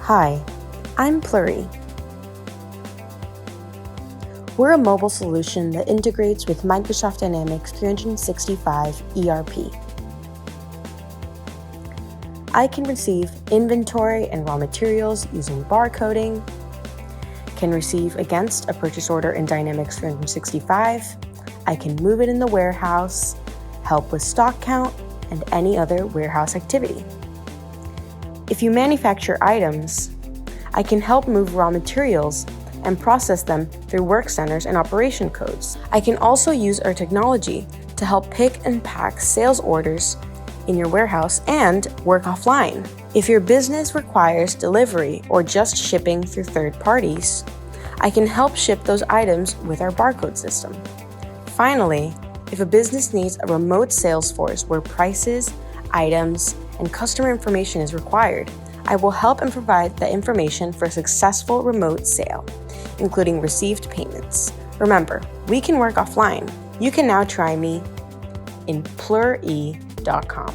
Hi, I'm Plur-E. We're a mobile solution that integrates with Microsoft Dynamics 365 ERP. I can receive inventory and raw materials using barcoding, can receive against a purchase order in Dynamics 365, I can move it in the warehouse, help with stock count, and any other warehouse activity. If you manufacture items, I can help move raw materials and process them through work centers and operation codes. I can also use our technology to help pick and pack sales orders in your warehouse and work offline. If your business requires delivery or just shipping through third parties, I can help ship those items with our barcode system. Finally, if a business needs a remote sales force where prices, items, and customer information is required, I will help and provide the information for a successful remote sale, including received payments. Remember, we can work offline. You can now try me in Plur-E.com.